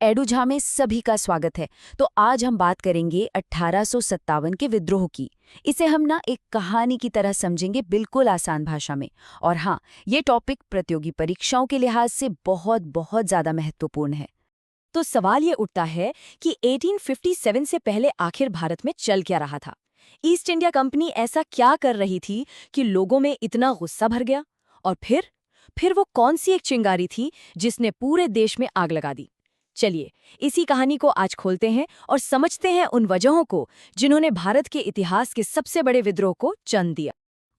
एडुझा में सभी का स्वागत है। तो आज हम बात करेंगे 1857 के विद्रोह की। इसे हम ना एक कहानी की तरह समझेंगे, बिल्कुल आसान भाषा में। और हाँ, ये टॉपिक प्रतियोगी परीक्षाओं के लिहाज से बहुत बहुत ज़्यादा महत्वपूर्ण है। तो सवाल ये उठता है कि 1857 से पहले आखिर भारत में चल क्या रहा था। ईस्ट इंडिया कंपनी ऐसा क्या कर रही थी कि लोगों में इतना गुस्सा भर गया। और फिर वो कौन सी एक चिंगारी थी जिसने पूरे देश में आग लगा दी। चलिए इसी कहानी को आज खोलते हैं और समझते हैं उन वजहों को जिन्होंने भारत के इतिहास के सबसे बड़े विद्रोह को जन्म दिया।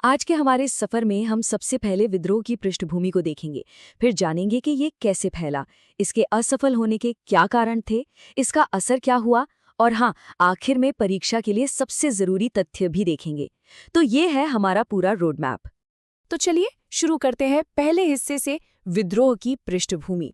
आज के हमारे इस सफर में हम सबसे पहले विद्रोह की पृष्ठभूमि को देखेंगे, फिर जानेंगे कि ये कैसे फैला, इसके असफल होने के क्या कारण थे, इसका असर क्या हुआ, और हाँ, आखिर में परीक्षा के लिए सबसे जरूरी तथ्य भी देखेंगे। तो ये है हमारा पूरा रोड मैप। तो चलिए शुरू करते हैं पहले हिस्से से, विद्रोह की पृष्ठभूमि।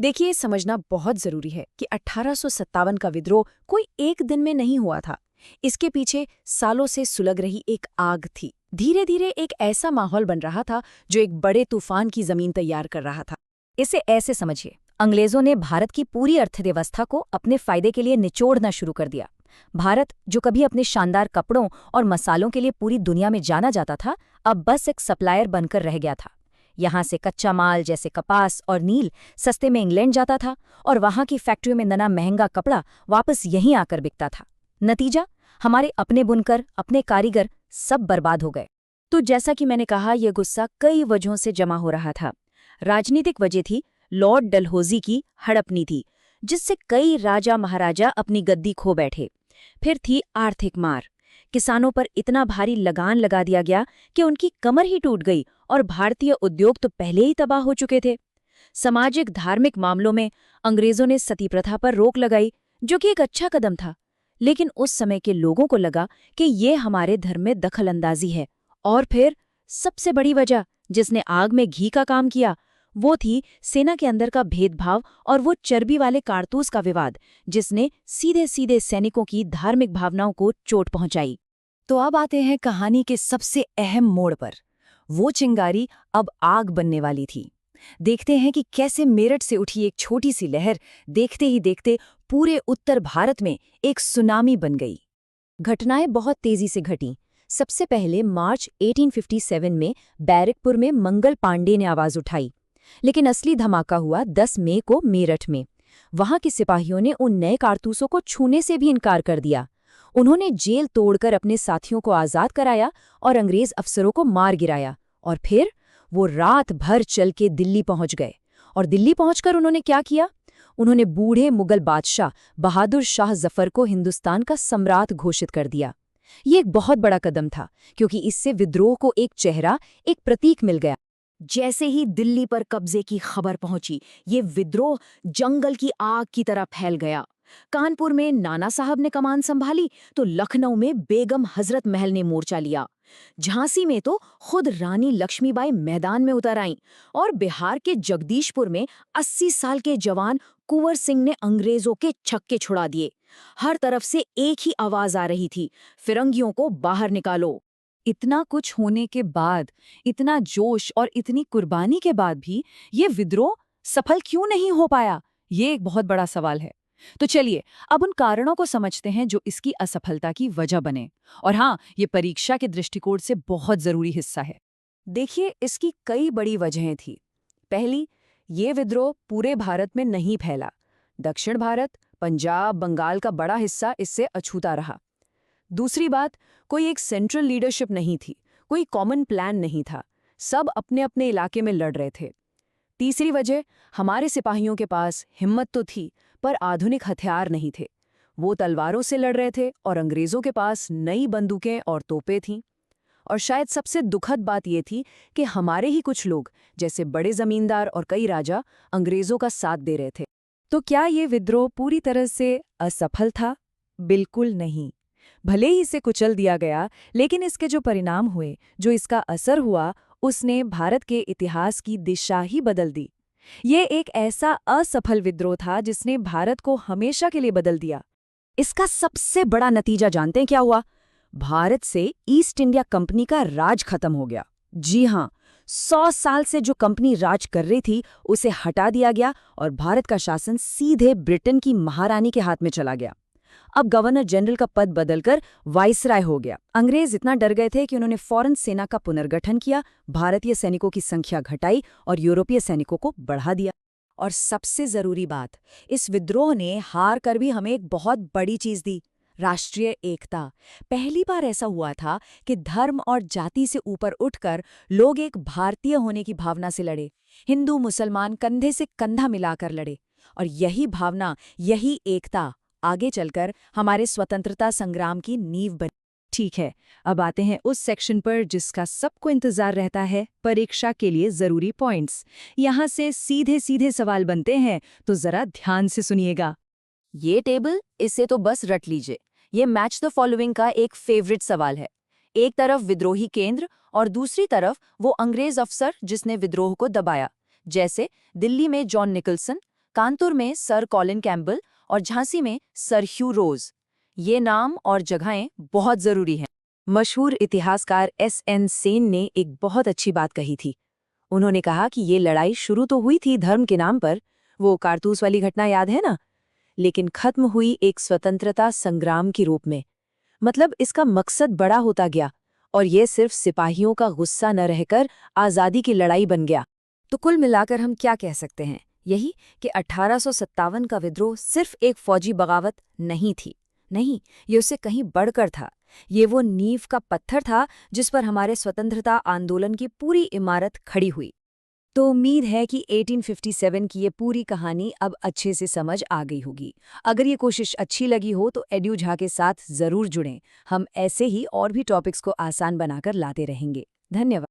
देखिए, समझना बहुत जरूरी है कि 1857 का विद्रोह कोई एक दिन में नहीं हुआ था। इसके पीछे सालों से सुलग रही एक आग थी। धीरे धीरे एक ऐसा माहौल बन रहा था जो एक बड़े तूफान की जमीन तैयार कर रहा था। इसे ऐसे समझिए, अंग्रेजों ने भारत की पूरी अर्थव्यवस्था को अपने फायदे के लिए निचोड़ना शुरू कर दिया। भारत, जो कभी अपने शानदार कपड़ों और मसालों के लिए पूरी दुनिया में जाना जाता था, अब बस एक सप्लायर बनकर रह गया था। यहाँ से कच्चा माल जैसे कपास और नील सस्ते में इंग्लैंड जाता था और वहाँ की फैक्ट्रियों में बना महंगा कपड़ा वापस यहीं आकर बिकता था। नतीजा, हमारे अपने बुनकर, अपने कारीगर सब बर्बाद हो गए। तो जैसा कि मैंने कहा, यह गुस्सा कई वजहों से जमा हो रहा था। राजनीतिक वजह थी लॉर्ड डलहौजी की हड़प नीति, जिससे कई राजा महाराजा अपनी गद्दी खो बैठे। फिर थी आर्थिक मार। किसानों पर इतना भारी लगान लगा दिया गया कि उनकी कमर ही टूट गई और भारतीय उद्योग तो पहले ही तबाह हो चुके थे। सामाजिक धार्मिक मामलों में अंग्रेजों ने सती प्रथा पर रोक लगाई, जो कि एक अच्छा कदम था। लेकिन उस समय के लोगों को लगा कि ये हमारे धर्म में दखलंदाजी है। और फिर सबसे बड़ी वजह जिसने आग में घी का काम किया, वो थी सेना के अंदर का भेदभाव और वो चर्बी वाले कारतूस का विवाद, जिसने सीधे सीधे सैनिकों की धार्मिक भावनाओं को चोट पहुंचाई। तो अब आते हैं कहानी के सबसे अहम मोड़ पर। वो चिंगारी अब आग बनने वाली थी। देखते हैं कि कैसे मेरठ से उठी एक छोटी सी लहर देखते ही देखते पूरे उत्तर भारत में एक सुनामी बन गई। घटनाएं बहुत तेजी से घटीं। सबसे पहले मार्च 1857 में बैरकपुर में मंगल पांडे ने आवाज उठाई। लेकिन असली धमाका हुआ 10 मई को मेरठ में। वहां के सिपाहियों ने उन नए कारतूसों को छूने से भी इनकार कर दिया। उन्होंने जेल तोड़कर अपने साथियों को आजाद कराया और अंग्रेज अफसरों को मार गिराया। और फिर वो रात भर चल के दिल्ली पहुंच गए। और दिल्ली पहुंचकर उन्होंने क्या किया? उन्होंने बूढ़े मुगल बादशाह बहादुर शाह जफर को हिंदुस्तान का सम्राट घोषित कर दिया। ये एक बहुत बड़ा कदम था, क्योंकि इससे विद्रोह को एक चेहरा, एक प्रतीक मिल गया। जैसे ही दिल्ली पर कब्जे की खबर पहुंची, ये विद्रोह जंगल की आग की तरह फैल गया। कानपुर में नाना साहब ने कमान संभाली तो लखनऊ में बेगम हजरत महल ने मोर्चा लिया। झांसी में तो खुद रानी लक्ष्मीबाई मैदान में उतर आईं और बिहार के जगदीशपुर में 80 साल के जवान कुंवर सिंह ने अंग्रेजों के छक्के छुड़ा दिए। हर तरफ से एक ही आवाज आ रही थी, फिरंगियों को बाहर निकालो। इतना कुछ होने के बाद, इतना जोश और इतनी कुर्बानी के बाद भी ये विद्रोह सफल क्यों नहीं हो पाया? ये एक बहुत बड़ा सवाल है। तो चलिए अब उन कारणों को समझते हैं जो इसकी असफलता की वजह बने। और हाँ, ये परीक्षा के दृष्टिकोण से बहुत जरूरी हिस्सा है। देखिए, इसकी कई बड़ी वजहें थी। पहली, ये विद्रोह पूरे भारत में नहीं फैला। दक्षिण भारत, पंजाब, बंगाल का बड़ा हिस्सा इससे अछूता रहा। दूसरी बात, कोई एक सेंट्रल लीडरशिप नहीं थी, कोई कॉमन प्लान नहीं था। सब अपने अपने इलाके में लड़ रहे थे। तीसरी वजह, हमारे सिपाहियों के पास हिम्मत तो थी, पर आधुनिक हथियार नहीं थे। वो तलवारों से लड़ रहे थे और अंग्रेजों के पास नई बंदूकें और तोपें थीं। और शायद सबसे दुखद बात ये थी कि हमारे ही कुछ लोग, जैसे बड़े जमींदार और कई राजा, अंग्रेजों का साथ दे रहे थे। तो क्या ये विद्रोह पूरी तरह से असफल था? बिल्कुल नहीं। भले ही इसे कुचल दिया गया, लेकिन इसके जो परिणाम हुए, जो इसका असर हुआ, उसने भारत के इतिहास की दिशा ही बदल दी। ये एक ऐसा असफल विद्रोह था जिसने भारत को हमेशा के लिए बदल दिया। इसका सबसे बड़ा नतीजा जानते हैं क्या हुआ? भारत से ईस्ट इंडिया कंपनी का राज खत्म हो गया। जी हाँ, 100 साल से जो कंपनी राज कर रही थी उसे हटा दिया गया और भारत का शासन सीधे ब्रिटेन की महारानी के हाथ में चला गया। अब गवर्नर जनरल का पद बदलकर वाइसराय हो गया। अंग्रेज इतना डर गए थे कि उन्होंने फौरन सेना का पुनर्गठन किया, भारतीय सैनिकों की संख्या घटाई और यूरोपीय सैनिकों को बढ़ा दिया। और सबसे जरूरी बात, इस विद्रोह ने हार कर भी हमें एक बहुत बड़ी चीज दी, राष्ट्रीय एकता। पहली बार ऐसा हुआ था कि धर्म और जाति से ऊपर उठकर लोग एक भारतीय होने की भावना से लड़े। हिंदू मुसलमान कंधे से कंधा मिलाकर लड़े, और यही भावना, यही एकता आगे चलकर हमारे स्वतंत्रता संग्राम की नींव बनी। ठीक है, अब आते हैं उस सेक्शन पर जिसका सबको इंतजार रहता है, परीक्षा के लिए जरूरी पॉइंट्स। यहाँ से सीधे सीधे सवाल बनते हैं, तो जरा ध्यान से सुनिएगा। ये टेबल, इसे तो बस रट लीजिए। ये मैच द फॉलोइंग का एक फेवरेट सवाल है। एक तरफ विद्रोही केंद्र और दूसरी तरफ वो अंग्रेज अफसर जिसने विद्रोह को दबाया, जैसे दिल्ली में जॉन निकलसन, कानपुर में सर कॉलिन कैम्पबेल और झांसी में सर ह्यू रोज। ये नाम और जगहें बहुत जरूरी हैं। मशहूर इतिहासकार S.N. सेन ने एक बहुत अच्छी बात कही थी। उन्होंने कहा कि ये लड़ाई शुरू तो हुई थी धर्म के नाम पर, वो कारतूस वाली घटना याद है ना, लेकिन खत्म हुई एक स्वतंत्रता संग्राम के रूप में। मतलब इसका मकसद बड़ा होता गया और ये सिर्फ सिपाहियों का गुस्सा न रहकर आज़ादी की लड़ाई बन गया। तो कुल मिलाकर हम क्या कह सकते हैं? यही कि 1857 का विद्रोह सिर्फ एक फौजी बगावत नहीं थी। नहीं, ये उससे कहीं बढ़कर था। ये वो नींव का पत्थर था जिस पर हमारे स्वतंत्रता आंदोलन की पूरी इमारत खड़ी हुई। तो उम्मीद है कि 1857 की ये पूरी कहानी अब अच्छे से समझ आ गई होगी। अगर ये कोशिश अच्छी लगी हो तो एडू झा के साथ ज़रूर जुड़ें। हम ऐसे ही और भी टॉपिक्स को आसान बनाकर लाते रहेंगे। धन्यवाद।